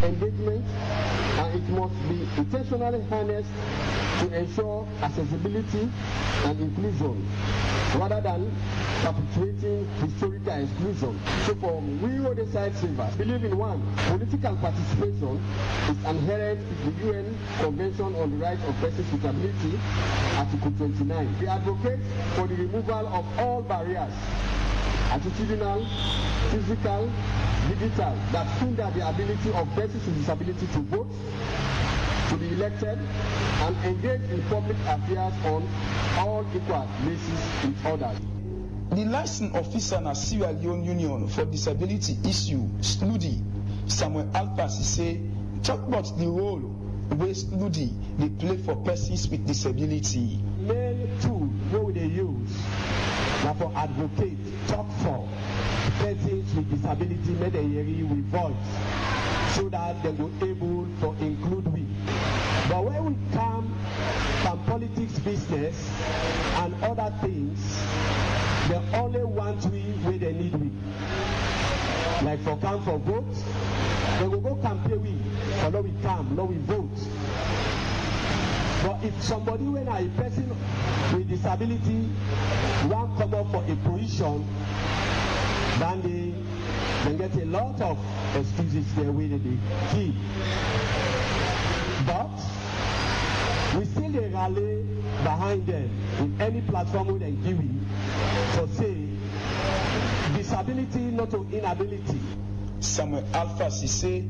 engagement, and it must be intentionally harnessed to ensure accessibility and inclusion, rather than perpetuating historical exclusion. So for we Odessa Silvers believe in one, political participation is inherent in the UN Convention on the Rights of Persons with Disability, Article 29. We advocate for the removal of all barriers, attitudinal, physical, digital, that hinder the ability of persons with disability to vote, to be elected, and engage in public affairs on all equal basis with others. The licensed officer in Sierra Leone Union for Disability Issue, SLUDI, Samuel Alpasi say, talk about the role where SLUDI they play for persons with disability. Main tool what they use now for advocate, talk for persons with disability, make they hear with voice, so that they will able to include we. But when we come from politics, business, and other things, they only want we where they need we. Like for come for vote, they will go campaign we, for no we come, no we vote. But if somebody when a person with disability want come up for a position, then they get a lot of excuses there where they give. But we still rally behind them in any platform where they give it to say disability not to inability. Samuel Alpasi say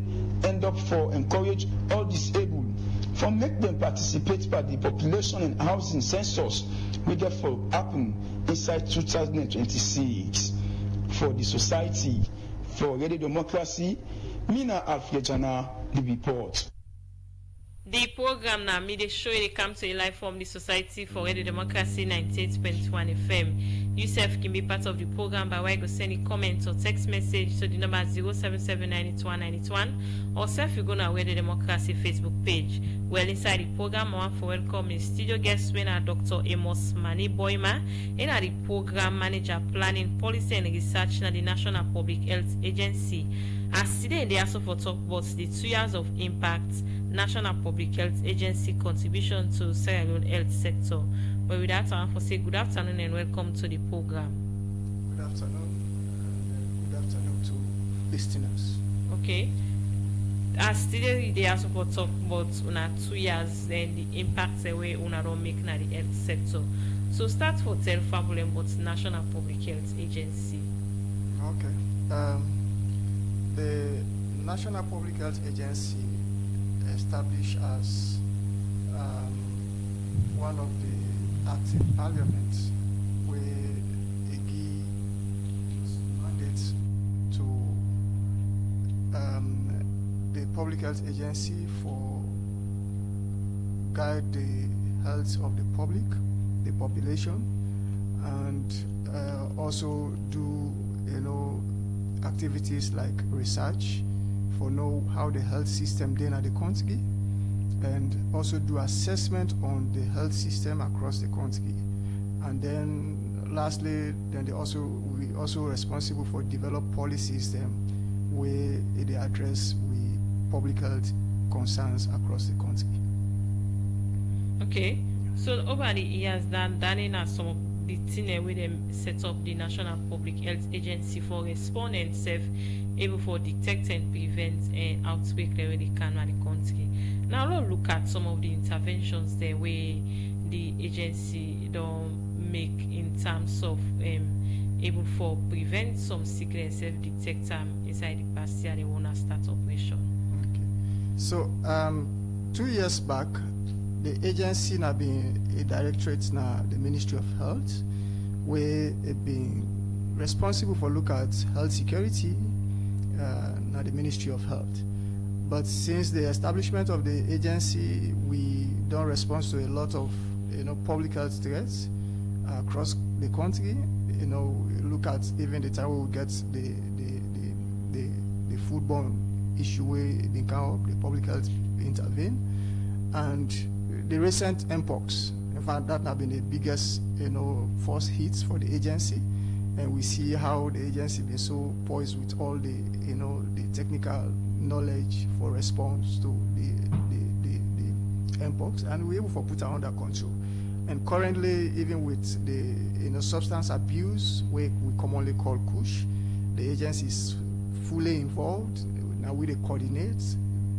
end up for encourage all disabled for make them participate by the population and housing census will therefore happen inside 2026 for the society for Radio Democracy. Mina Alfrejana, the report. The program now me they show they come to live from the Society for Radio Democracy 98.1 FM. Yourself can be part of the program by way go send a comment or text message to the number 077-981-981 or self you go na Radio Democracy Facebook page. Well, inside the program I want to welcome the studio guest winner Dr. Amos Mani Boima and the program manager planning policy and research na the National Public Health Agency. As today they also for talk about the 2 years of impact National Public Health Agency contribution to Sierra Leone health sector. But with that, I want to say good afternoon and welcome to the program. Good afternoon. Good afternoon to listeners. Okay. As today they also for talk about 2 years and the impact we don't make na the health sector. So start for tell family about National Public Health Agency. Okay. The National Public Health Agency established as one of the active parliaments where a key mandate to the Public Health Agency for guide the health of the public, the population, and also do activities like research for know how the health system then at the country, and also do assessment on the health system across the country. And then lastly, then we also responsible for develop policy system where they address with public health concerns across the country. Okay, so over the years then are some of the thing where they set up the National Public Health Agency for respond and safe able for detect and prevent an outbreak where they can in the country. Now let's look at some of the interventions there where the agency don't make in terms of able for prevent some sickness, self-detect inside the past year they wanna start operation. Okay. So 2 years back, the agency now been a directorate now the Ministry of Health, where it been responsible for look at health security now the Ministry of Health. But since the establishment of the agency, we don't respond to a lot of public health threats across the country. Look at even the time we get the foodborne issue where it been come up, the public health intervene, and the recent mpox. In fact, that have been the biggest first hits for the agency, and we see how the agency been so poised with all the the technical knowledge for response to the mpox, and we're able to put it under control. And currently, even with the substance abuse, we commonly call KUSH, the agency is fully involved. Now we coordinate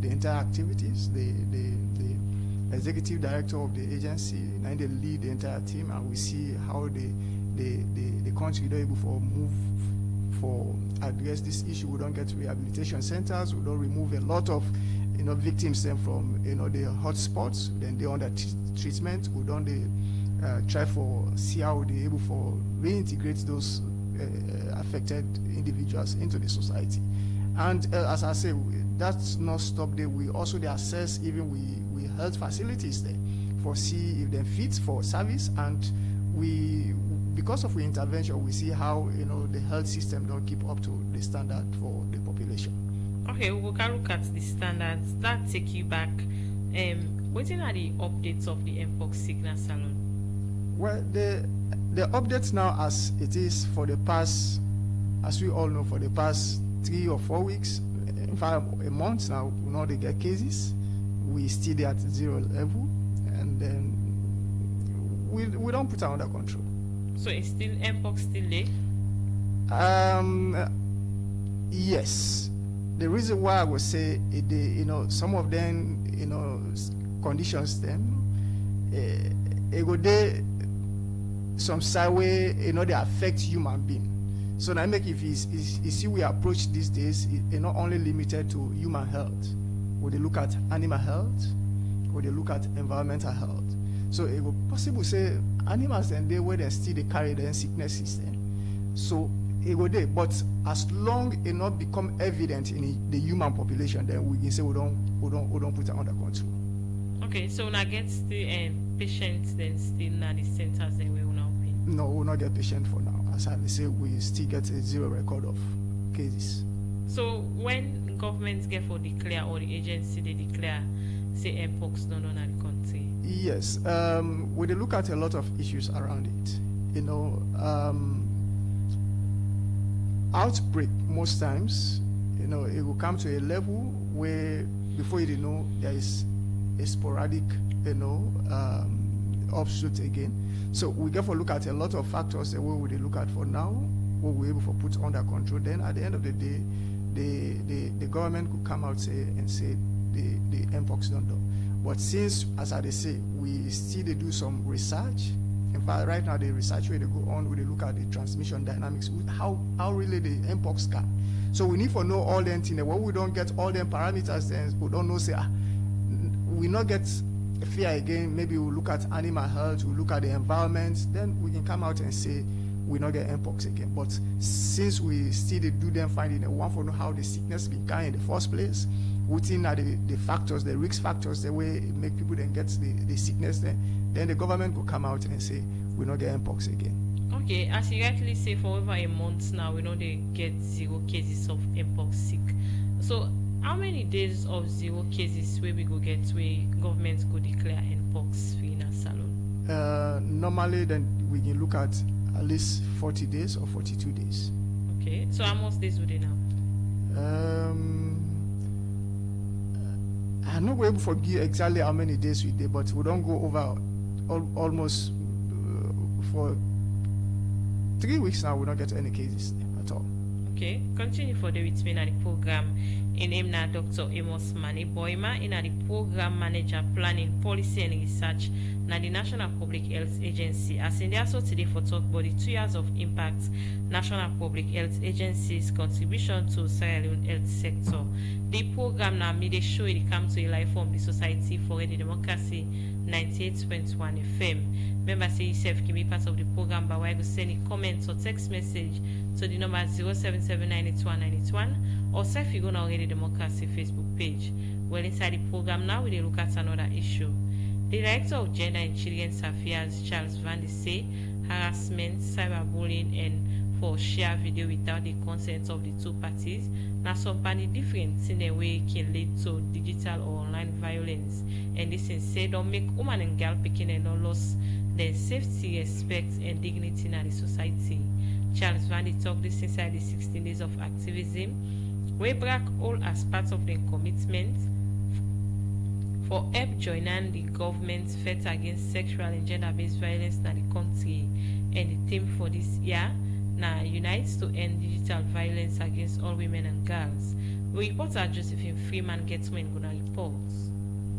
the entire activities. The executive director of the agency, now they lead the entire team, and we see how the country is able to move for address this issue. We don't get rehabilitation centers. We don't remove a lot of victims then from the hot spots. Then they under treatment. We don't try for see how they able for reintegrate those affected individuals into the society. And as I say, that's not stop there. We also assess even we health facilities there for see if they're fit for service, and because of our intervention, we see how the health system don't keep up to the standard for the population. Okay, we can look at the standards that take you back. What are the updates of the mpox signal salon? Well, the updates now, as it is for the past, as we all know, for the past 3 or 4 weeks, in fact a month now, we know they get cases. We still at 0 level, and then we don't put it under control. So it's still mpox still there? Yes. The reason why I would say some of them conditions them it go there some side way they affect human being. So now make if you see we approach these days it's not only limited to human health. Would they look at animal health? Would they look at environmental health? So it would possible say animals and they where they still they carry their sicknesses then. So it would there, but as long it not become evident in the human population, then we can say we don't put it under control. Okay, so now get still patients then still now the centers they will now be. No, we will not get patient for now. As I say, we still get a 0 record of cases. So when governments get for declare or the agency they declare say mpox don't know the country. Yes, we look at a lot of issues around it. Outbreak most times, it will come to a level where before you know there is a sporadic, offshoot again. So we therefore look at a lot of factors that we would look at for now, what we're able to put under control. Then at the end of the day, the government could come out and say the mpox don't do. But since, as I say, we still do some research. In fact, right now the research where they go on, we look at the transmission dynamics, how really the mpox can. So we need to know all them things. When we don't get all them parameters, then we don't know say we not get fear again. Maybe we'll look at animal health, we'll look at the environment, then we can come out and say we not get mpox again. But since we still do them finding a one for know how the sickness began in the first place, within the factors, the risk factors, the way it make people then get the sickness, then the government will come out and say we not get mpox again. Okay, as you rightly say, for over a month now, we know they get 0 cases of mpox sick. So how many days of 0 cases where we go get where governments go declare mpox free in a salon? Normally, then we can look at least 40 days or 42 days. Okay, so how much days would they now? I'm not able to forgive exactly how many days we did, but we don't go over almost for 3 weeks now. We don't get any cases at all. Okay, continue for the with me in the program. In name now Dr. Amos Mani Boima, in the program manager planning policy and research na the National Public Health Agency. As in the also today for talk about the 2 years of impact National Public Health Agency's contribution to Sierra Leone health sector. The program now made a show it come to a live from the Society for the Democracy 98.1 FM. Remember say yourself can be part of the program by way of sending comments or text message to the number 077981981 or if you go on already Democracy Facebook page. Well, inside the program now we look at another issue. The Director of Gender and Children's Affairs, Charles Van de say harassment, cyberbullying, and for share video without the consent of the two parties. Now some funny difference in the way it can lead to digital or online violence. And this is said don't make woman and girl picking and not lost their safety, respect, and dignity in the society. Charles Van de talked this inside the 16 days of activism we break all as part of the commitment for help joining the government's fight against sexual and gender-based violence in the country. And the theme for this year now unites to end digital violence against all women and girls. Reporter Josephine Freeman gets when gonna reports.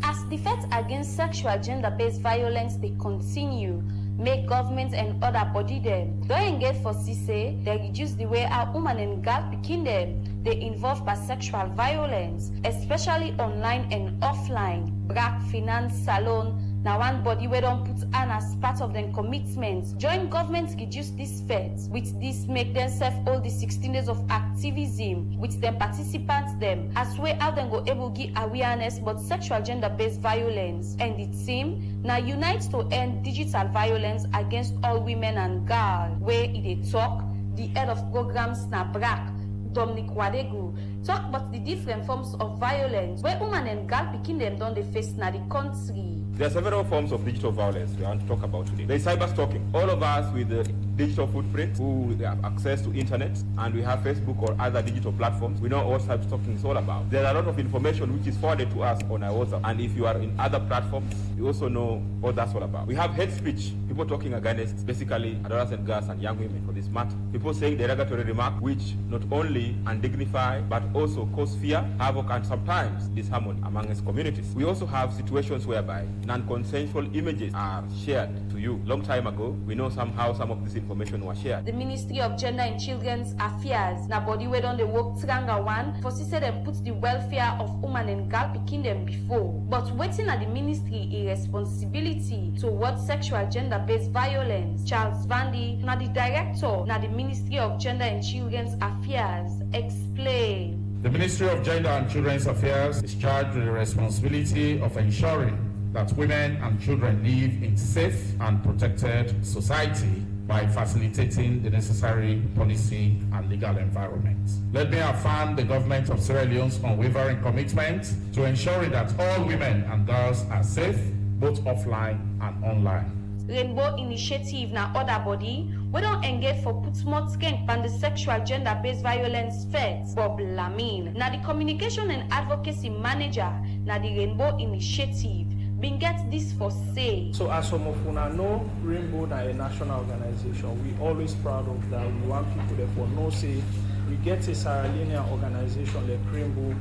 As the fight against sexual gender-based violence they continue, make government and other body them don't engage for CC, they reduce the way our woman and girl picking them they involve by sexual violence, especially online and offline. Black Finance Salon now one body we don't put on as part of their commitments. Join governments reduce this fight. With this make them serve all the 16 days of activism with them participants them as way how them go able give awareness about sexual gender-based violence. And the team now unites to end digital violence against all women and girls. Where it talk, the head of programs na Black Dominic Wadegu talk about the different forms of violence where women and girl picking them don't they face na the country. There are several forms of digital violence we want to talk about today. There is cyber stalking. All of us with a digital footprint who have access to internet and we have Facebook or other digital platforms, we know what cyber stalking is all about. There are a lot of information which is forwarded to us on our WhatsApp, and if you are in other platforms, you also know what that's all about. We have hate speech, people talking against basically adolescent girls and young women for this matter. People saying derogatory remarks which not only undignify but also cause fear, havoc, and sometimes disharmony among its communities. We also have situations whereby non-consensual images are shared to you. Long time ago, we know somehow some of this information was shared. The Ministry of Gender and Children's Affairs, na body where on the work tranga one, for sister them put the welfare of women and girl picking them before. But waiting at the ministry a responsibility towards sexual gender-based violence. Charles Vandy, na the director, na the Ministry of Gender and Children's Affairs, explain. The Ministry of Gender and Children's Affairs is charged with the responsibility of ensuring that women and children live in safe and protected society by facilitating the necessary policy and legal environment. Let me affirm the government of Sierra Leone's unwavering commitment to ensuring that all women and girls are safe, both offline and online. Rainbow Initiative na other body, we don't engage for put more strength on the sexual gender-based violence fight. Bob Lamine, na the communication and advocacy manager, na the Rainbow Initiative, been get this for say. So as some of una know, Rainbow na a national organization. We always proud of that. We want people therefore know say we get a Sierra Leonean organization like Rainbow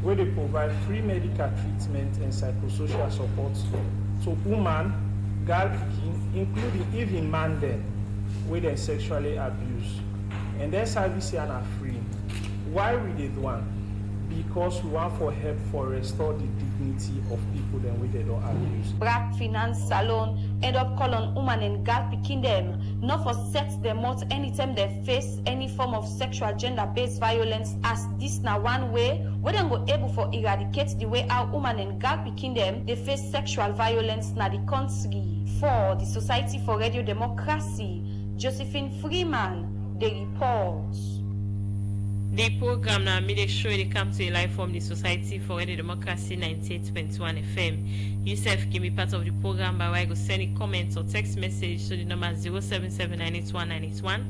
where they provide free medical treatment and psychosocial support to women, girl picking, including even man then, where they sexually abused. And their service here are free. Why we did one? Because we want for help for restore the dignity of people then we they don't abuse. Black Finance Salon end up calling women and girl picking them, not for sex them out anytime they face any form of sexual gender-based violence, as this now one way we don't go able for eradicate the way our women and girl picking them they face sexual violence na the country. For the Society for Radio Democracy, Josephine Freeman, the report. The program now made sure they come to you live from the Society for Radio Democracy 98.1 FM. Yourself can be part of the program by way of sending comments or text message to the number 077981981,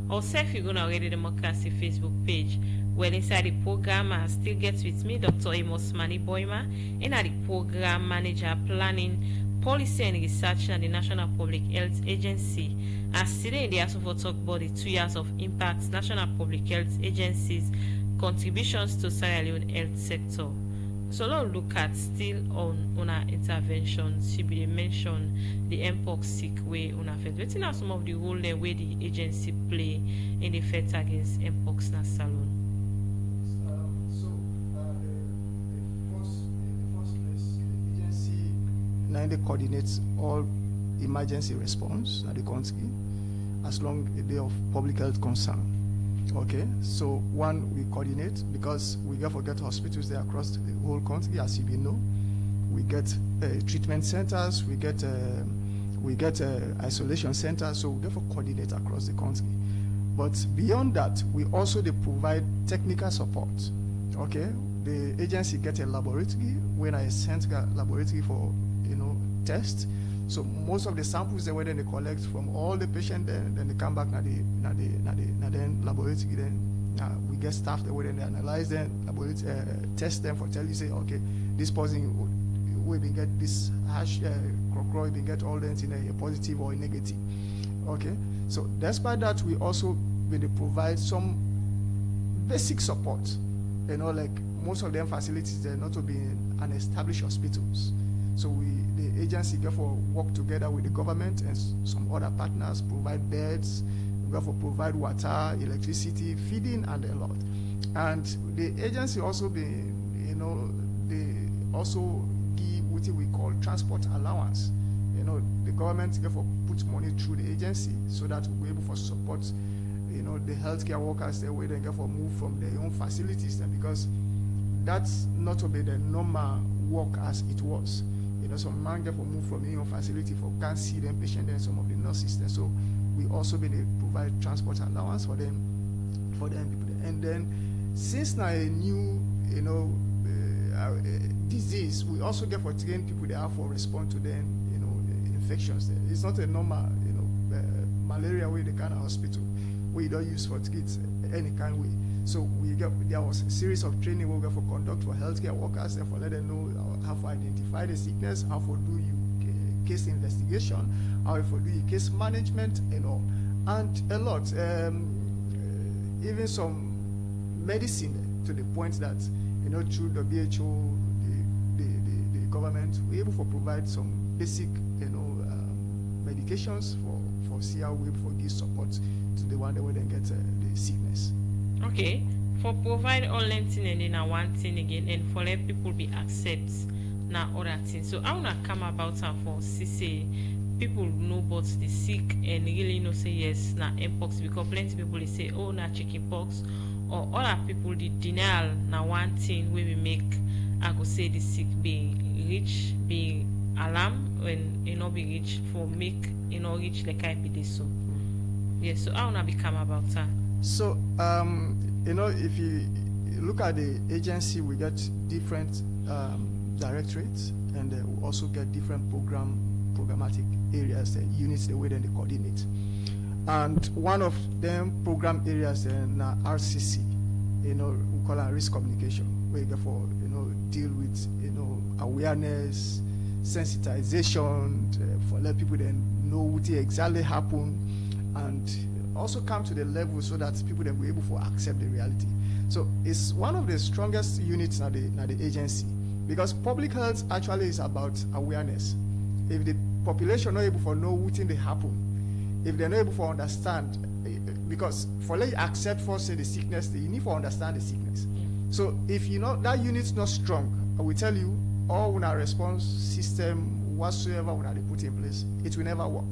or self you go on Radio Democracy Facebook page. Well, inside the program, I still get with me Dr. Amos Mani Boima, and the program manager planning, policy and research at the National Public Health Agency. As today they also talk about the 2 years of impact National Public Health Agency's contributions to Sierra Leone health sector. So let's look at still on our interventions. She be mentioned the Mpox sick way on our field. What are some of the role the way the agency play in the fight against Mpox na Salon? They coordinates all emergency response at the country as long as they of public health concern. Okay, so one, we coordinate because we get hospitals there across the whole country, as you know. We get treatment centers, we get isolation centers, so we therefore coordinate across the country. But beyond that, we also provide technical support. Okay, the agency get a laboratory, when I sent a laboratory for test. So most of the samples they collect from all the patients, then they come back na the laboratory, then We get staff that when they analyze them, test them for tell you say, okay, this person we been get this hash crocro, we get all that in a positive or a negative. Okay, so despite that, we also will provide some basic support. You know, like most of them facilities, they're not to be an established hospitals. So the agency therefore work together with the government and some other partners, provide beds, therefore provide water, electricity, feeding, and a lot. And the agency also be, you know, they also give what we call transport allowance. You know, the government therefore puts money through the agency so that we're able to support, you know, the healthcare workers the way they therefore move from their own facilities, and because that's not to be the normal work as it was. You know, some man therefore move from their own facility for can't see them patient and some of the nurses. And so we also been provide transport allowance for them people. And then since now a new, you know, disease, we also get for train people they have for respond to them, you know, the infections. It's not a normal, you know, malaria way they kind of hospital we don't use for kids any kind of way. So there was a series of training we got for conduct for healthcare workers and for let them know how to identify the sickness, how to do you case investigation, how to do you case management and all, and a lot, even some medicine to the point that, you know, through the WHO, the government, we're able to provide some basic, you know, medications for see how we able to give support to the one that will then get the sickness. Okay, for provide all thing and then one thing again, and for let people be accept now other things. So I wanna come about and for say people know about the sick and really know say yes now mpox, because plenty people they say oh na chicken pox, or other people the denial now one thing where we make I go say the sick be rich, be alarm when you know be rich for make you know reach the KPD. So yes, so I wanna become about that. So you know, if you look at the agency, we get different directorates, and we also get different programmatic areas and units the way that they coordinate. And one of them program areas in RCC, you know, we call it risk communication, where you therefore, you know, deal with, you know, awareness, sensitization, for let people then know what exactly happened, and also come to the level so that people then be able to accept the reality. So it's one of the strongest units at the agency, because public health actually is about awareness. If the population not able to know what thing they happen, if they're not able to understand, because for let you accept for say the sickness, you need to understand the sickness. So if you know that unit's not strong, I will tell you all when our response system whatsoever when they put in place, it will never work.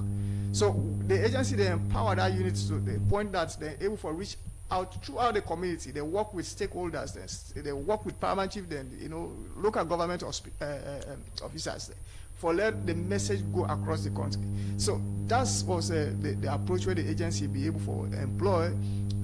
So the agency, they empower that unit to the point that they're able to reach out throughout the community. They work with stakeholders, they work with paramount chief, then, you know, local government officers for let the message go across the country. So that was the approach where the agency be able to employ,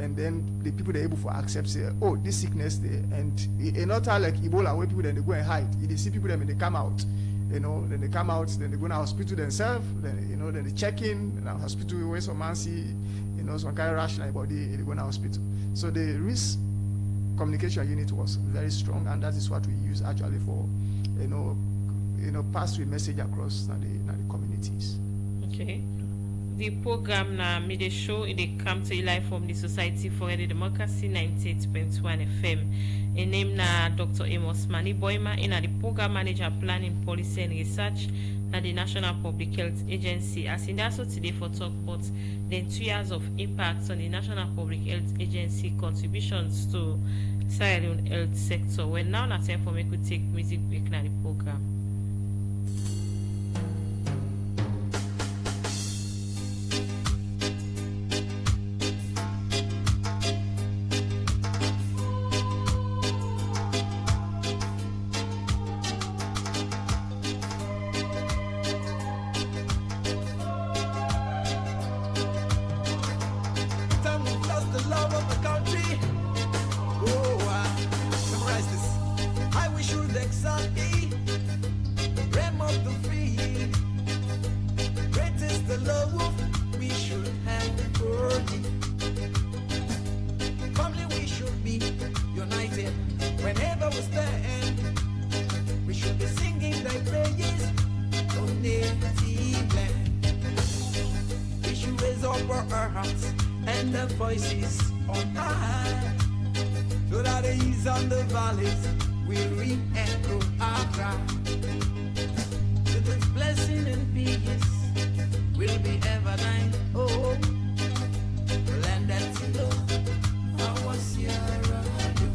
and then the people they're able to accept say, oh, this sickness there, and not like Ebola where people then they go and hide. They see people then they come out. You know, then they come out, then they go to hospital themselves, then, you know, then they check in the hospital where some man see, you know, some kind of rash in their body, they go to hospital. So the risk communication unit was very strong, and that is what we use actually for, you know, pass the message across the communities. Okay. The program na me the show they come to you live from the Society for Healthy Democracy 98.1 FM. A name na Dr. Amos Mani Boima, in the program manager planning policy and research at the National Public Health Agency. As in also today for talk about the 2 years of impacts on the National Public Health Agency contributions to Sierra Leone health sector. Well, now na time for me to take music break na the program. our hearts and the voices on high, so that the hills and the valleys will re-echo our cry. So this blessing and peace will be ever thine. Oh, land that's low, I was here around you.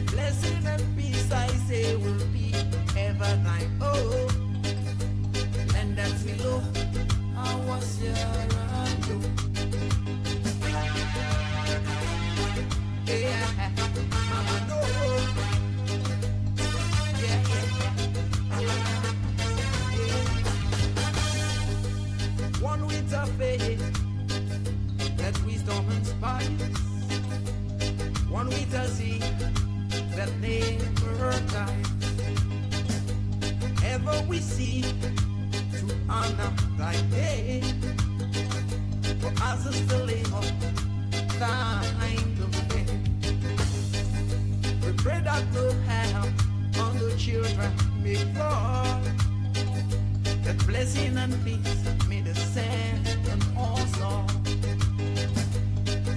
Blessing and peace, I say, will be ever thine. Oh, land that's low, I was here around you. Yeah, I know. Yeah, one with a faith that wisdom inspires, one with a zeal that never dies. Ever we seek to honor thy name, for us is the labor thine domain. We pray that no harm on the children may fall, that blessing and peace may descend on us all,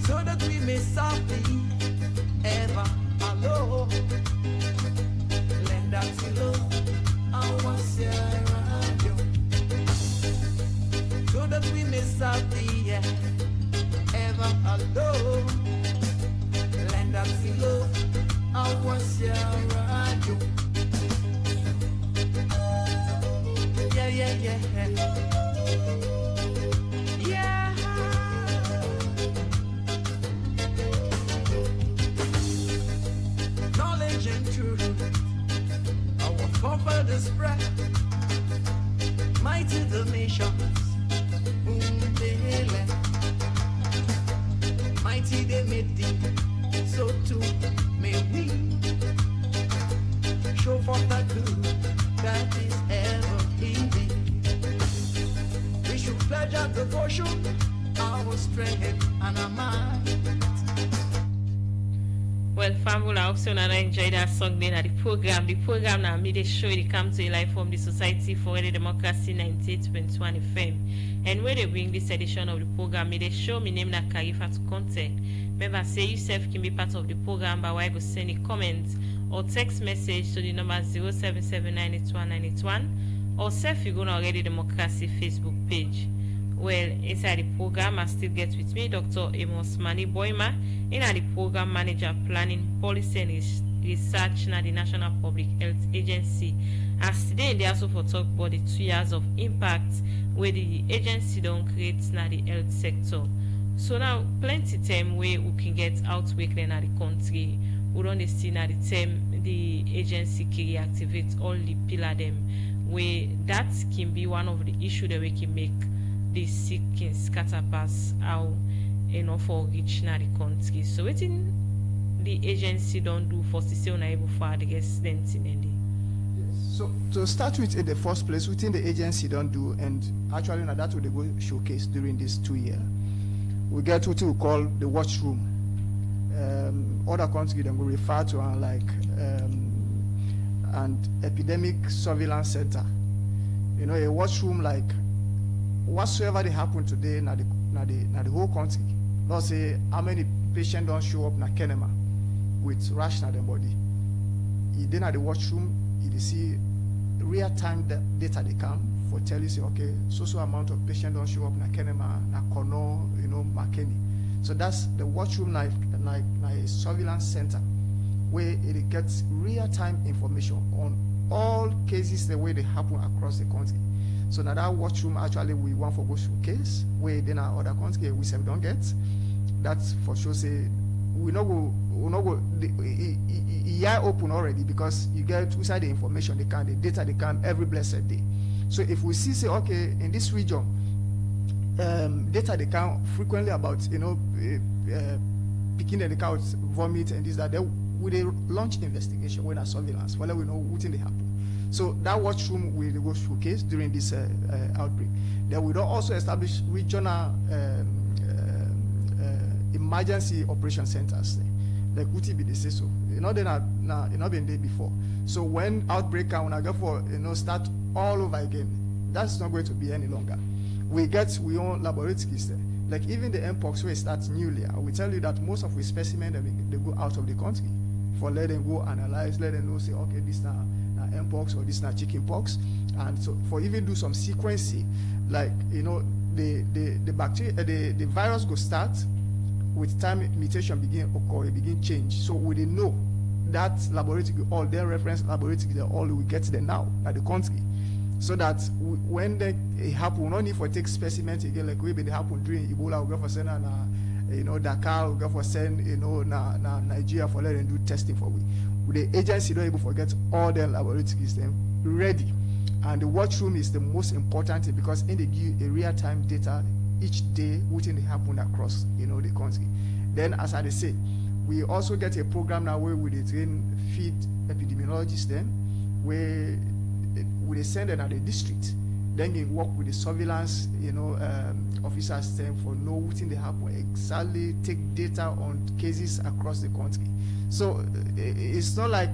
so that we may serve thee ever alone. Lend us below our share around you, so that we may serve thee ever alone. Lend us below our share around you. Yeah, yeah, yeah. Yeah. Knowledge and truth, our forefathers spread. Mighty the nations whom they led. Mighty they made thee, so too may we show forth the good that is ever in thee. We should pledge our devotion, our strength and our mind. Well, family, I hope so now enjoy that song then at the program. The program now made a show it come to you live from the Society for the Democracy 98.1 FM. And where they bring this edition of the program, made a show me name na Karifa to contact. Remember, say yourself can be part of the program by way of sending comments or text message to the number 077981981, or self you go on Already Democracy Facebook page. Well, inside the program, I still get with me Dr. Amos Mani Boima, in the program manager planning policy and research na the National Public Health Agency. As today they also for talk about the 2 years of impact where the agency don't create na the health sector. So now plenty time where we can get outbreak then at the country. We don't see na the time the agency can reactivate all the pillar them, where that can be one of the issue that we can make the sick can scatter pass out enough for reach na the country. So what in the agency don't do for still able for the residents in India? So to start with, in the first place, within the agency don't do, and actually now that will they go showcase during this 2 year. We get what we call the watch room. Other countries then will refer to an epidemic surveillance center. You know, a watch room like whatsoever they happen today na the whole country. Let's say how many patients don't show up na Kenema with rash na their body. Then at the watch room, you see real time data they come for tell you say okay, so amount of patients don't show up na Kenema, na Kono, you know, Makeni. So that's the watch room like a surveillance center where it gets real time information on all cases the way they happen across the country. So now that watch room actually we want for go showcase where then our other country we say we don't get. That's for sure say we not go the year open already because you get inside the information the data they come every blessed day. So if we see say okay in this region data they come frequently about picking the cow vomit and this that they will launch investigation when a surveillance whether we know what they happen. So that watch room will go showcase during this outbreak. Then we don't also establish regional emergency operation centers. Like Uti be the say so. You know they not been there before. So when outbreak can when I go for start all over again, that's not going to be any longer. we own laboratories there. Like even the mpox where it starts newly, I will tell you that most of the specimens they go out of the country for let them go analyze, let them know say okay this now mpox or this now chicken pox, and so for even do some sequencing, like the bacteria the virus go start with time mutation begin occur, it begin change. So we didn't know that laboratory, all their reference laboratory, they all we get them now at the country. So that when it happen, we don't need for take specimens again like we been happen during Ebola, we go for send Dakar, we go for send Nigeria for letting do testing for we. The agency don't able to get all their laboratories them ready. And the watch room is the most important thing because in they give a real-time data each day within the happen across the country. Then as I say, we also get a program now where we train feed epidemiologists then where we send them at the district. Then they work with the surveillance officers then for know within the happen exactly, take data on cases across the country. So it's not like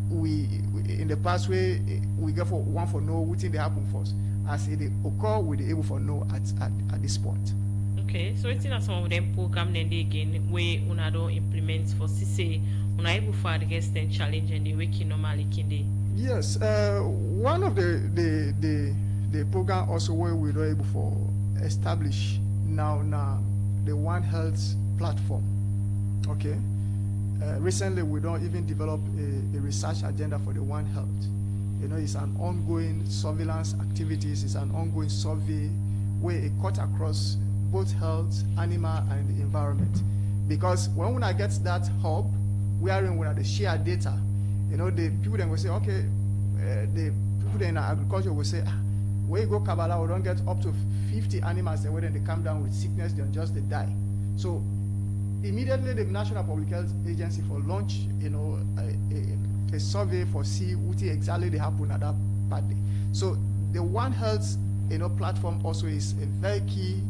we in the past way we go for one for know within the happen first. As it occur, we be able for know at this point. Okay, so it's not some of them program then they again where una don't implement for CC una able for against them challenge and the working normally can they. Yes, one of the program also where we are able for establish now the One Health platform. Okay, recently we don't even develop a research agenda for the One Health. It's an ongoing surveillance activities. It's an ongoing survey where it cut across both health, animal, and the environment. Because when I get that hub, wherein we they share data, the people then will say, okay, the people in agriculture will say, where you go Kabbalah, we don't get up to 50 animals, and when they come down with sickness, they just they die. So immediately the National Public Health Agency for launch, a survey for see what exactly they happen at that party. So the One Health platform also is a very key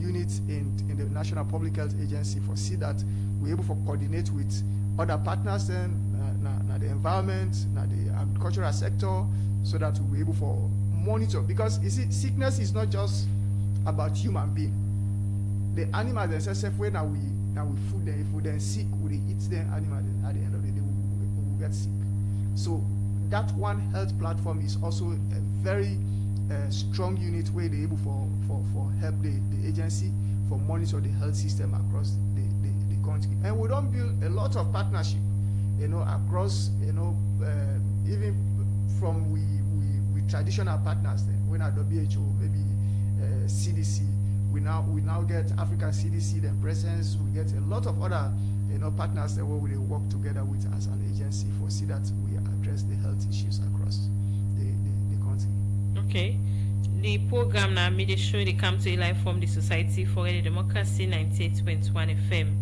unit in the National Public Health Agency for see that we're able to coordinate with other partners then the environment, the agricultural sector, so that we're able to monitor. Because you see, sickness is not just about human being. The animals themselves, when we food them, if we then sick, we eat them animal, at the end of the day we will get sick. So that One Health platform is also a very strong unit where they're able for help the agency for monitor the health system across the country. And we don't build a lot of partnership, across, even from we traditional partners then, when at WHO, maybe CDC, we now get African CDC, then presence, we get a lot of other partners that where we work together with as an agency for see that we address the health issues across the country. Okay. The program now made sure they come to live from the Society for the Democracy 98.1 FM.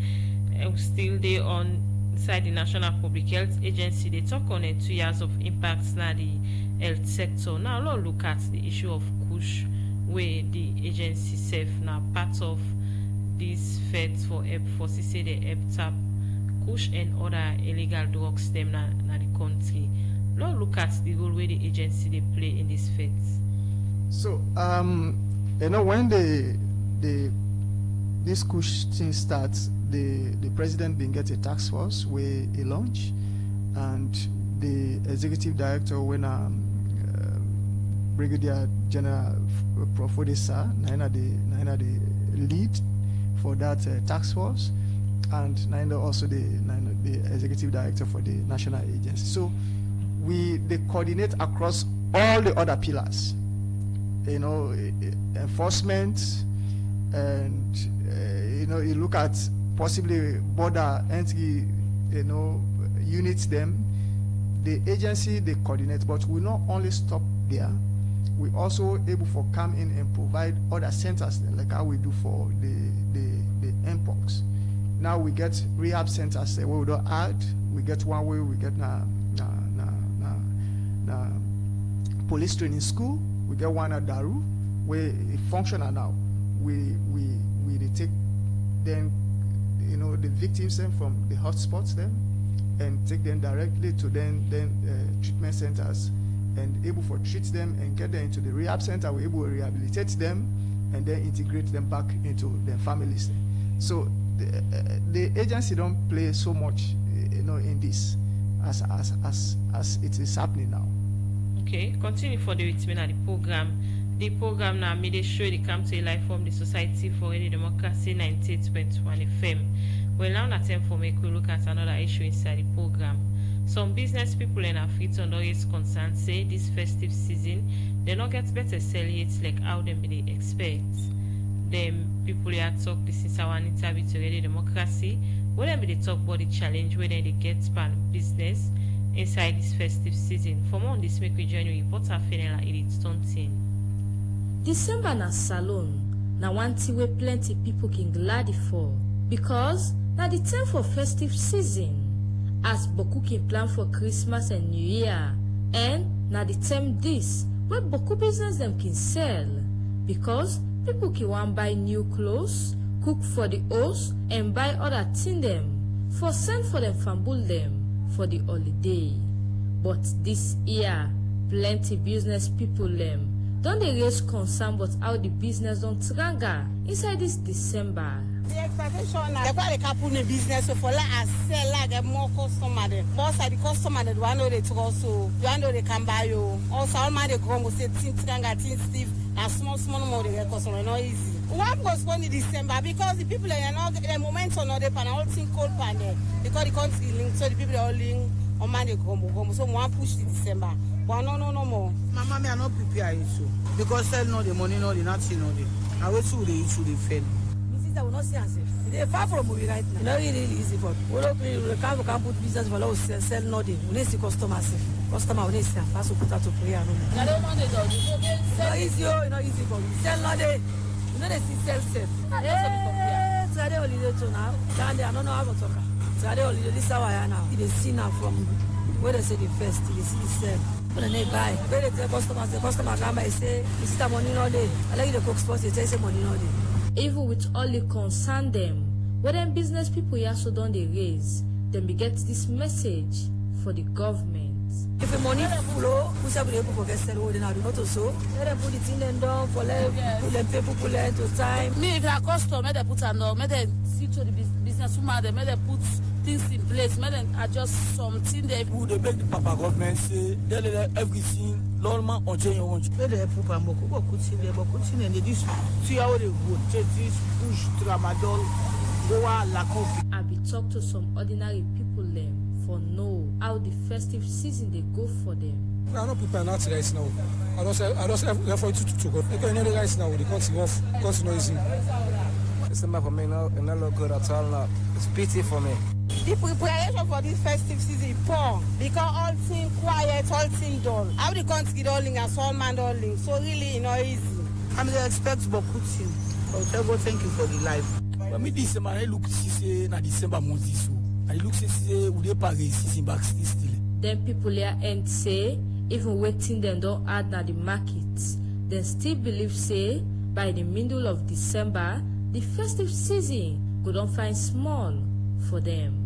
Still they on inside the National Public Health Agency. They talk on 2 years of impacts now the health sector. Now let's look at the issue of KUSH, where the agency self now part of this feds for CC the tap KUSH and other illegal drugs them na the country. Let's look at the role where the agency they play in these feds. So when this KUSH thing starts, the president been get a task force where he launch, and the executive director when Brigadier General Prof. Odessa, Naina the lead for that task force, and Naina also the executive director for the national agency. So they coordinate across all the other pillars, enforcement, and you look at possibly border entry, units them. The agency they coordinate, but we not only stop there. We also able for come in and provide other centers like how we do for the mpox. Now we get rehab centers where we don't add. We get one where we get na police training school. We get one at Daru where it functional now. We take them, the victims then from the hotspots then, and take them directly to then treatment centers and able to treat them and get them into the rehab center. We're able to rehabilitate them and then integrate them back into their families. So the agency don't play so much, in this as it is happening now. Okay, continue for the with me at the program. The program now made a show they come to a live from the Society for Radio Democracy 98.1 FM. Well, now it's time for me to look at another issue inside the program. Some business people in Africa under its concern say this festive season they not get better sell yet like how they expect. Them people here talk this is our interview to Radio Democracy. Where they talk about the challenge where they get span business inside this festive season. For more on this, make we join you reporter Fenella Edith Stunting. December na salon na one thing where plenty people can glad for because na the time for festive season as boku can plan for Christmas and New Year and na the time this where boku business them can sell because people can want buy new clothes, cook for the house and buy other things them for send for them fambul them for the holiday. But this year plenty business people them don't they raise concern about how the business don't tranga inside this December. The expectation is they couple in business so for like sell like more customer them. Most of the customer that one know they trust so you know they can buy you. Also all man they go say tin tranga tin Steve and small more they get customer not easy. Why postpone in December? Because the people are not the momentum on the panel all thing cold pan there because the country link so the people are all link on man they go so one push to December. But no more. Mama, me are not prepared so because sell no the money, no the nothing, no the. I wait till they fail. Mrs. I will not see answer. They far from movie right now. Not really easy for. We can't put business for us sell no the. We need to customers. Customer we need to pass to put out to prayer. No. I don't want it. Not easy, not easy for you. Sell no the. You know they see sell safe. Today holiday too now. I don't know how to talk. Today holiday this hour now. They see now from where they say the first. They see the sell. When they buy, where they tell customers, the customer come by say, "This is the money no day." I like the cook sports. They say money no day. Even with all the concern them, when them business people here so don't they raise, then we get this message for the government. If the money flow, we shall be able to get settled in our not so. Let them put it in and down for them people pull it to time. Me if I customer, may they put an may they see to the business woman, may they put things in place, may they adjust something they would make the Papa government say they let everything normal on change on. May they put a more cook and they just 3 hours they go this push tramadol go la coffee. I be talk to some ordinary people them for know how the festive season they go for them. We are not prepared not right now. I don't have for you to go. They can only right now. They can't off. Because no easy. December for me now, not look good at all now. It's pity for me. The preparation for this festive season poor because all things quiet, all things dull. How the country darling and all man darling. So really easy. I mean, they expect Bokutin. But thank you for the life. But me December, I look see na December month so. I look see we dey Paris season back still. Then people here and say even waiting them don't add na the markets. Then still believe say by the middle of December the festive season go don't find small for them.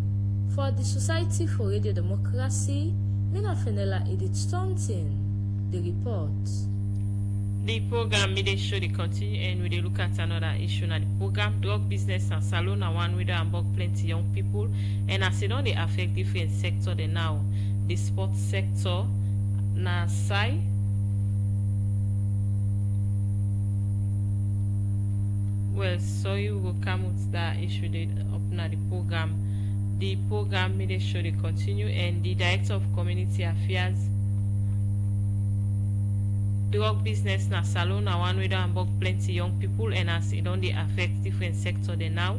For the Society for Radio Democracy, Mina Fenella Edith Stunting, the report. The program made a show they continue and we look at another issue now. The program drug business and salon are one with about plenty young people and as it don't they affect different sector they now. The sports sector na sai well so you will come with that issue they up now the program. The program made a show they continue and the Director of Community Affairs drug business na salon na one way down about plenty young people and as it only affect different sector they now.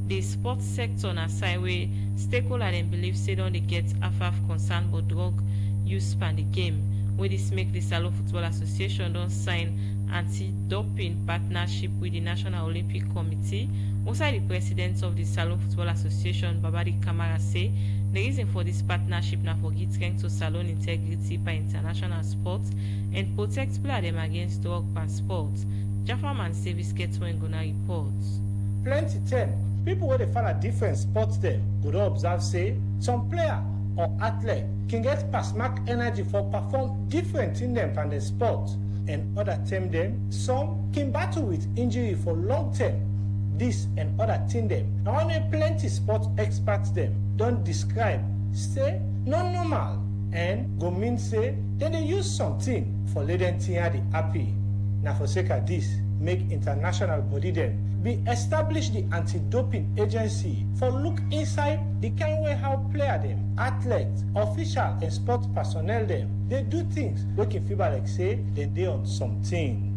The sports sector na side way stakeholder and believe say don't they get half concern about drug use span the game. Where this make the Salon Football Association don't sign anti-doping partnership with the National Olympic Committee. Also the president of the Salon Football Association, Babadi Kamara, say the reason for this partnership now for give strength to salon integrity by international sports and protect players them against drug and sports. Jaffa Man Service gets when gonna reports. Plenty 10. People where they find a different sports them could observe say some player or athlete can get pass mark energy for perform different in them and the sport. And other term them, some can battle with injury for long term. This and other thing them. Now only plenty sports experts them don't describe, say non normal, and go mean say then they use something for letting the happy. Now for sake of this, make international body them be establish the anti-doping agency for look inside the kind way how player them, athletes, official and sports personnel them. They do things looking feel like say they on something.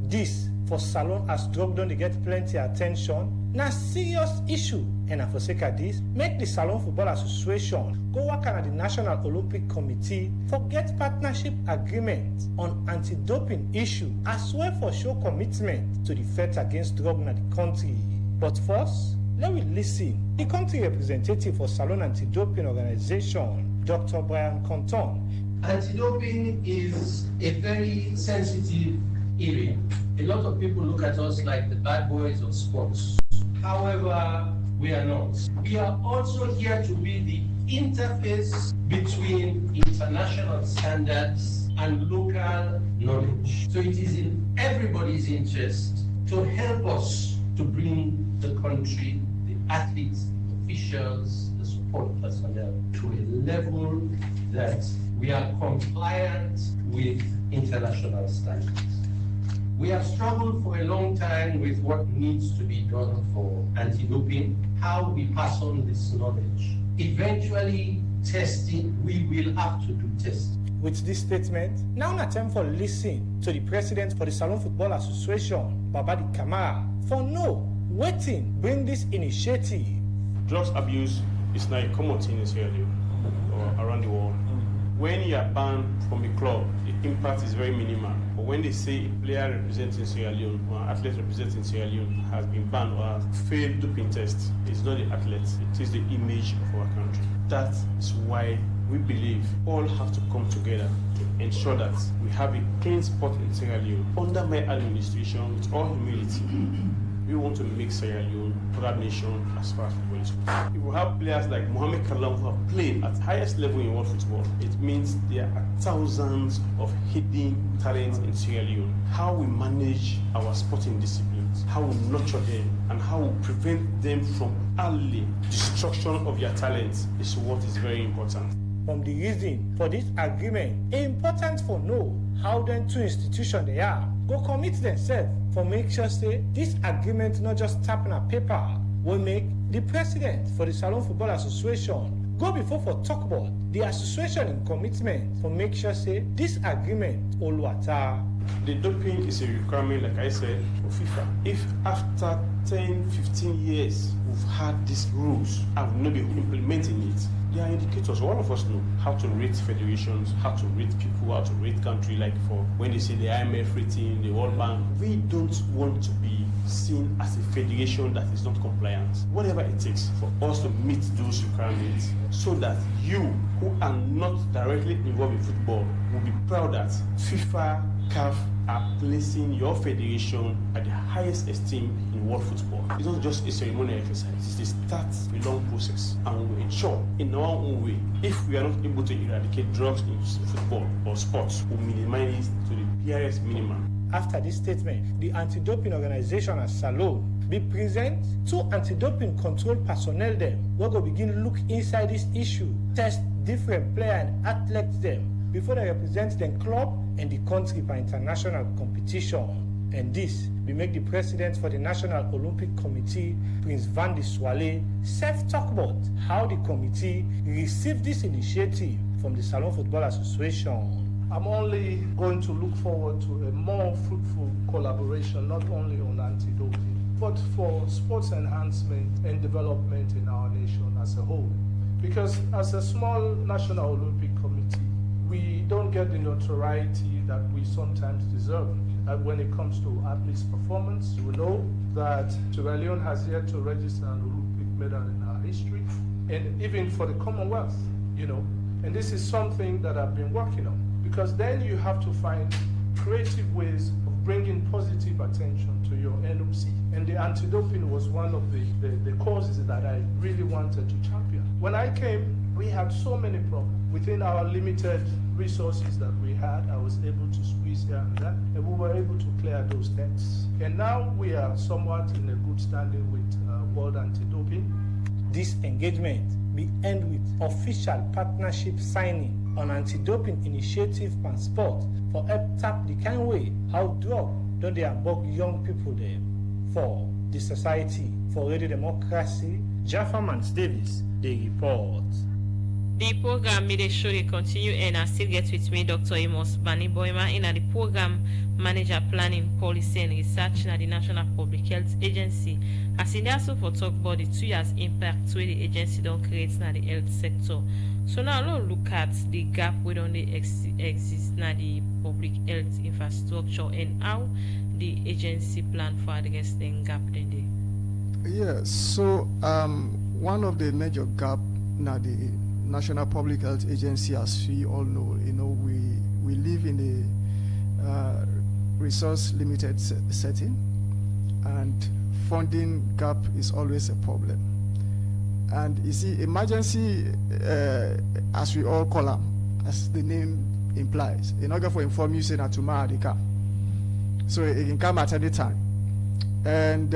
This for Salon as drug don't they get plenty attention. Now serious issue. And for sake of this, make the Salon Football Association go work on the National Olympic Committee for get partnership agreement on anti-doping issue as well for show commitment to the fight against drug in the country. But first, let me listen. The country representative for Salon Anti-Doping Organization, Dr. Brian Compton. Anti-doping is a very sensitive area. A lot of people look at us like the bad boys of sports. However, we are not. We are also here to be the interface between international standards and local knowledge. So it is in everybody's interest to help us to bring the country, the athletes, the officials, the support personnel to a level that we are compliant with international standards. We have struggled for a long time with what needs to be done for anti-doping, how we pass on this knowledge. Eventually, testing, we will have to do testing. With this statement, now it's time for listening to the president for the Salon Football Association, Babadi Kamara, for waiting, bring this initiative. Drugs abuse is now a common thing in Sierra Leone or around the world. When you are banned from a club, the impact is very minimal. But when they say a player representing Sierra Leone or an athlete representing Sierra Leone has been banned or has failed doping test, it's not the athlete, it is the image of our country. That is why we believe all have to come together to ensure that we have a clean sport in Sierra Leone. Under my administration, with all humility, we want to make Sierra Leone a proud nation as far as football is concerned. If we have players like Mohamed Kalam who have played at the highest level in world football, it means there are thousands of hidden talents in Sierra Leone. How we manage our sporting disciplines, how we nurture them, and how we prevent them from early destruction of their talents is what is very important. From the reason for this agreement, it's important for know how them two institutions they are go commit themselves for make sure say this agreement not just tap on a paper will make the president for the Salon Football Association go before for talk about the association in commitment for make sure say this agreement all water. The doping is a requirement, like I said, for FIFA. If after 10, 15 years we've had these rules and we've not been implementing it, there are indicators. All of us know how to rate federations, how to rate people, how to rate country. Like for when they say the IMF rating, the World Bank, we don't want to be seen as a federation that is not compliant. Whatever it takes for us to meet those requirements, so that you who are not directly involved in football will be proud that FIFA, CAF are placing your federation at the highest esteem in world football. It's not just a ceremonial exercise, it's a start a long process, and we ensure in our own way, if we are not able to eradicate drugs in football or sports, we minimize it to the barest minimum. After this statement, the anti-doping organization at Salon be present to anti-doping control personnel them. We go begin look inside this issue, test different player and athletes them before they represent the club and the country by international competition. And this will make the president for the National Olympic Committee, Prince Van de Swale, self-talk about how the committee received this initiative from the Salon Football Association. I'm only going to look forward to a more fruitful collaboration, not only on anti-doping, but for sports enhancement and development in our nation as a whole. Because as a small National Olympic Committee, we don't get the notoriety that we sometimes deserve. When it comes to athletes' performance, we know that Sierra Leone has yet to register an Olympic medal in our history, and even for the Commonwealth, and this is something that I've been working on, because then you have to find creative ways of bringing positive attention to your NOC, and the anti-doping was one of the causes that I really wanted to champion. When I came We had so many problems. Within our limited resources that we had, I was able to squeeze here and there, and we were able to clear those debts. And now we are somewhat in a good standing with World Anti-Doping. This engagement will end with official partnership signing on anti-doping initiative and sport for help tap the kind way how drug don't they abog young people there. For the Society for Radio Democracy, Jaffa Mans Davis, they report. The program made show they continue and I still get with me Dr. Amos Bani Boima in the program manager planning policy and research in the National Public Health Agency. As in also for talk about the 2 years impact where the agency don't create in the health sector. So now let's look at the gap where don't they exist in the public health infrastructure and how the agency plan for addressing gap then they. Yeah, so one of the major gap now the National Public Health Agency, as we all know, we live in a resource limited setting, and funding gap is always a problem. And you see, emergency, as we all call them, as the name implies, in order for inform you say that tomorrow they come, so it can come at any time. And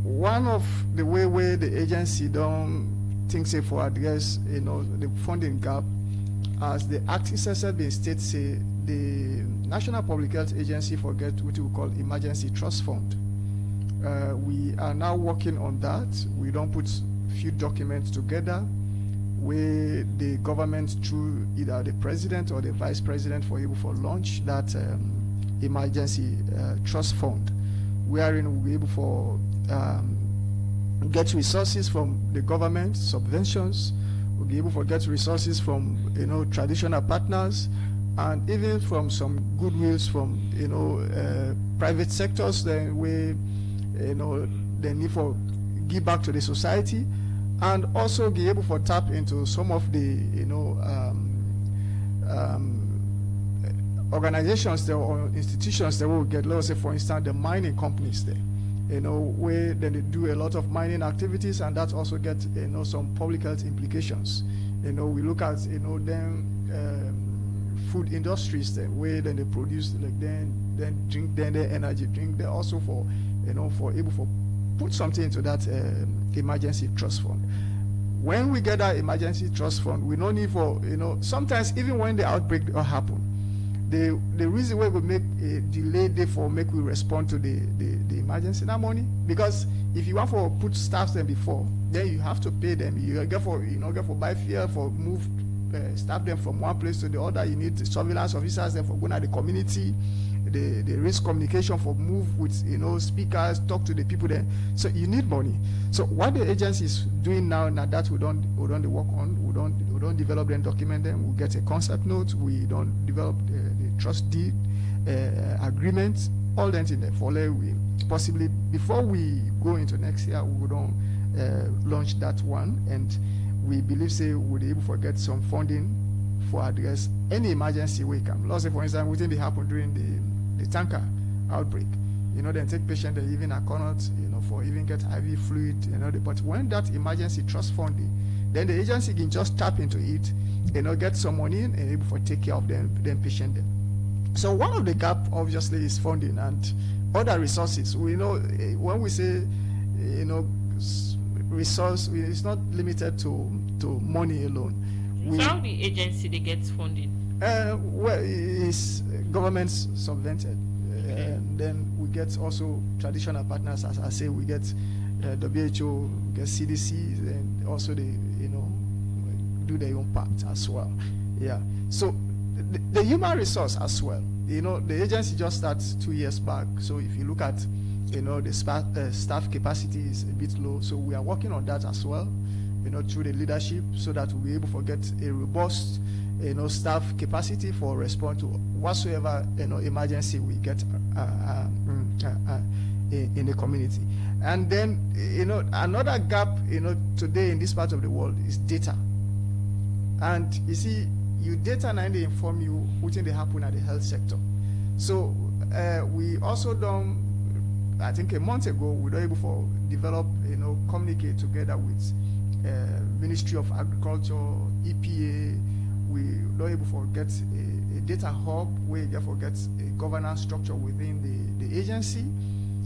one of the way the agency don't things say for address, the funding gap, as the acting secretary state say, the National Public Health Agency forget what we call emergency trust fund. We are now working on that. We don't put few documents together where the government through either the president or the vice president for able for launch that emergency trust fund, wherein we'll be able for get resources from the government, subventions. We'll be able to get resources from traditional partners, and even from some goodwills from private sectors. Then we they need for give back to the society, and also be able to tap into some of the organizations there or institutions that will get, let's say for instance the mining companies there. Where then they do a lot of mining activities, and that also gets some public health implications. We look at them food industries there, where then they produce like then drink then the energy drink. They're also for for able for put something into that emergency trust fund. When we get that emergency trust fund, we don't need for sometimes even when the outbreak happen. The reason why we make a delay there for make we respond to the emergency now money, because if you want to put staff them before, then you have to pay them. You get for get for buy fare for move staff them from one place to the other. You need the surveillance officers there for going at the community, the risk communication for move with speakers, talk to the people there. So you need money. So what the agency is doing now that we don't work on, we don't develop them, document them. We get a concept note. We don't develop the trust deed agreements, all that in there. For we possibly before we go into next year, we don't launch that one, and we believe say we'll be able to get some funding for address any emergency we come. Let's say for instance, within the happen during the tanker outbreak, then take patient they even are cannot, for even get IV fluid, but when that emergency trust funding, then the agency can just tap into it, get some money and able to take care of them patient them. So one of the gap obviously is funding and other resources. We know when we say resource, it's not limited to money alone. So how the agency they get funding? Well, it's government subvented, and then we get also traditional partners. As I say, we get WHO, we get CDC, and also they do their own part as well. Yeah. So the human resource as well. The agency just starts 2 years back. So if you look at the staff capacity is a bit low. So we are working on that as well. Through the leadership, so that we'll be able to get a robust, staff capacity for respond to whatsoever, emergency we get in the community. And then, another gap, today in this part of the world is data. And you see, your data now they inform you what they happen at the health sector. So we also done, I think a month ago, we were able to develop, communicate together with Ministry of Agriculture, EPA. We don't able to forget a data hub where you forget a governance structure within the agency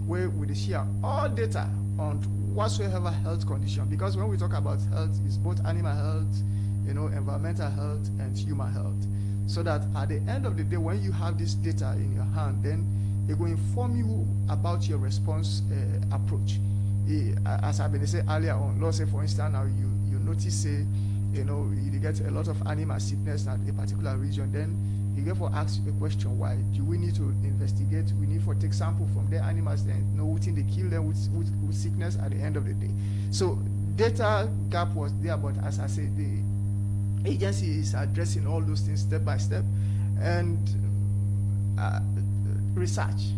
where we share all data on whatsoever health condition. Because when we talk about health, it's both animal health, environmental health, and human health. So that at the end of the day, when you have this data in your hand, then it will inform you about your response approach. As I've been saying earlier on, let's say for instance now you notice say you get a lot of animal sickness at a particular region, then you get for ask a question, why do we need to investigate? We need to take sample from their animals and know what they kill them with sickness at the end of the day. So data gap was there, but as I said, the agency is addressing all those things step by step, and research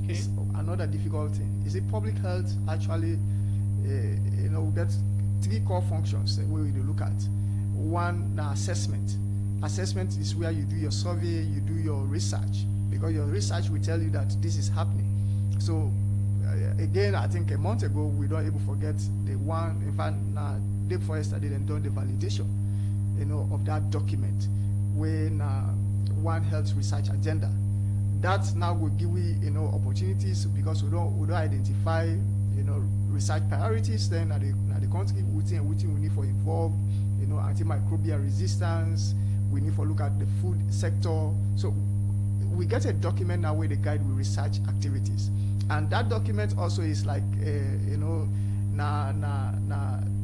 is another difficult thing. Is it public health actually? That's three core functions that we will look at. One, assessment. Assessment is where you do your survey, you do your research, because your research will tell you that this is happening. So again, I think a month ago, we don't even forget the one, in fact, day before yesterday, they done the validation, of that document when One Health research agenda. That now will give we, opportunities, because we don't identify, research priorities. Then at the country, which we need for involve, antimicrobial resistance. We need to look at the food sector. So we get a document now where they guide with research activities, and that document also is like,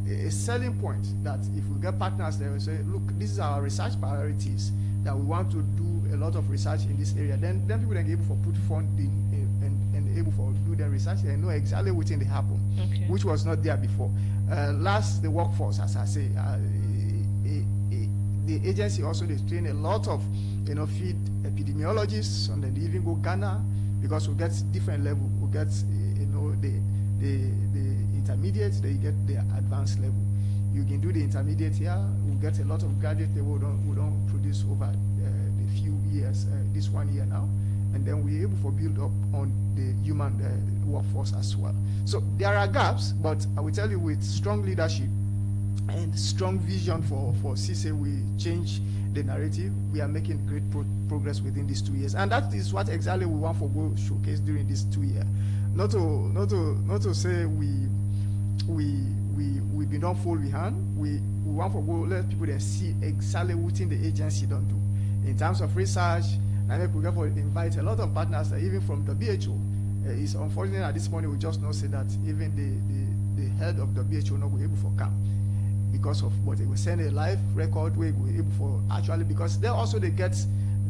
a selling point that if we get partners there, we say, look, this is our research priorities that we want to do a lot of research in this area. Then people are able to put funding and able to do their research and know exactly what they happen, which was not there before. Last, the workforce, as I say, the agency also they train a lot of field epidemiologists, and then they even go Ghana, because we get different level. We get the intermediate, they get the advanced level. You can do the intermediate here. We get a lot of graduates that we don't produce over the few years, this 1 year now, and then we're able to build up on the human workforce as well. So there are gaps, but I will tell you, with strong leadership and strong vision for CISA, we change the narrative. We are making great progress within these 2 years, and that is what exactly we want for go showcase during this 2 years. Not to say we don't fall behind. We want to go let people then see exactly what the agency don't do in terms of research. And we can invite a lot of partners, even from the WHO. It's unfortunate at this point we just not say that even the head of the WHO not be able to come because of what they will send a live record where we able for actually, because they get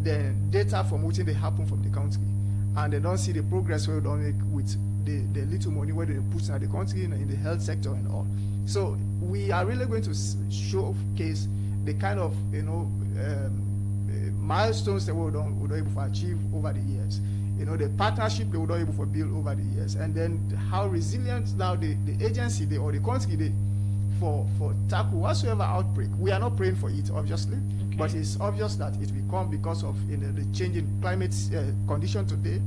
the data from what they happen from the country, and they don't see the progress where they don't make with the little money where they put in the country in the health sector and all. So we are really going to showcase the kind of milestones that we don't able to achieve over the years. The partnership they were not able to build over the years, and then how resilient now the agency or the country for tackle whatsoever outbreak. We are not praying for it, obviously, but it's obvious that it will come because of the changing climate condition today.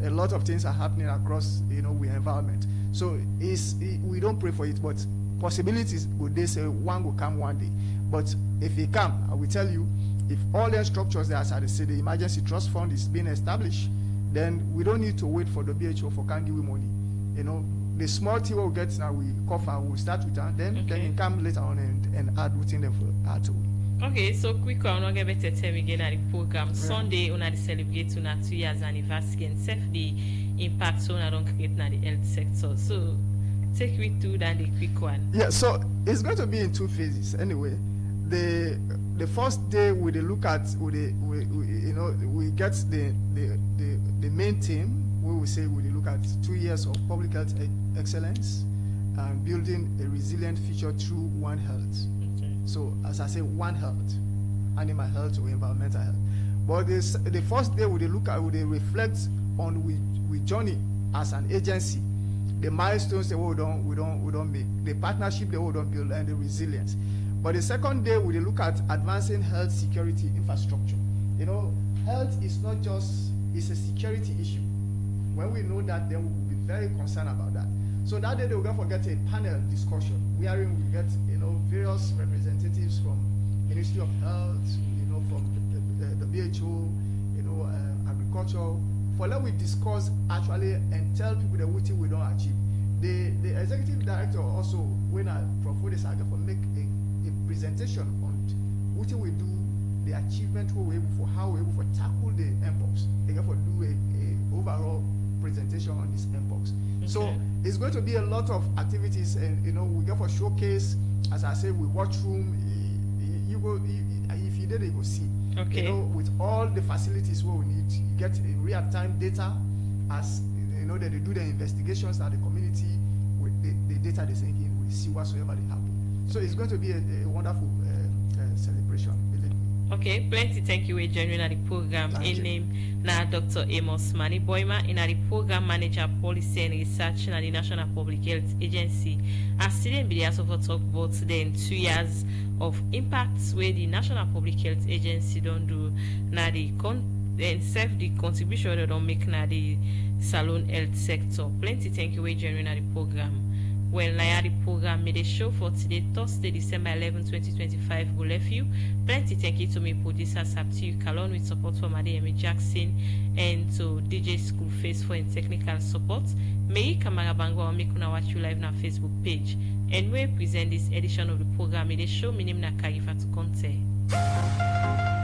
A lot of things are happening across the environment. So we don't pray for it, but possibilities would they say one will come one day. But if it come, I will tell you, if all the structures there, as I say, the emergency trust fund is being established, then we don't need to wait for the WHO for can give we money. The small thing we'll get now, we cover, we'll start with that, then it come later on and add within them for add to it. Okay, so quick one, we'll get better time again at the program. Sunday, we celebrate 2 years anniversary and self the impact so we don't create in the health sector. So take me through that the quick one. Yeah, so it's going to be in 2 phases anyway. The first day we look at we get the main theme where we say we look at 2 years of public health excellence and building a resilient future through One Health. So as I say, One Health, animal health or environmental health. But the first day we look at, we reflect on we journey as an agency, the milestones that we don't make, the partnership that we don't build, and the resilience. But the second day we look at advancing health security infrastructure. Health is not just, it's a security issue. When we know that, then we will be very concerned about that. So that day we're going to get a panel discussion wherein we get, various representatives from Ministry of Health, from the WHO, agriculture, for let we discuss actually and tell people the what we don't achieve. The executive director also, when I propose this, I for make a presentation on what we do, the achievement we're able for, how we're able to tackle the mpox. They for do a overall presentation on this mpox. Okay. So it's going to be a lot of activities, and we get for showcase. As I say, we watch room. You go if you did, you go see. Okay. With all the facilities what we need, you get real-time data as that they do the investigations at the community with the data they're saying, we see whatsoever they happen. So it's going to be a wonderful celebration. Okay, plenty thank you, General, at the program. In name now Dr. Amos Mani Boima, in the program manager policy and research in the National Public Health Agency. As student be also talk about then 2 years of impacts where the National Public Health Agency don't do now and serve the contribution they don't make now the Salone health sector. Plenty thank you, General, at the program. Well, now the program made a show for today, Thursday, December 11, 2025. Go left you. Plenty thank you to me, producer Sapti Kalon, with support from Adeyemi Jackson, and to DJ Schoolface for technical support. May Kamara Bango or make una watch you live on Facebook page. And we present this edition of the program made a show. My name is Karifa to Conte.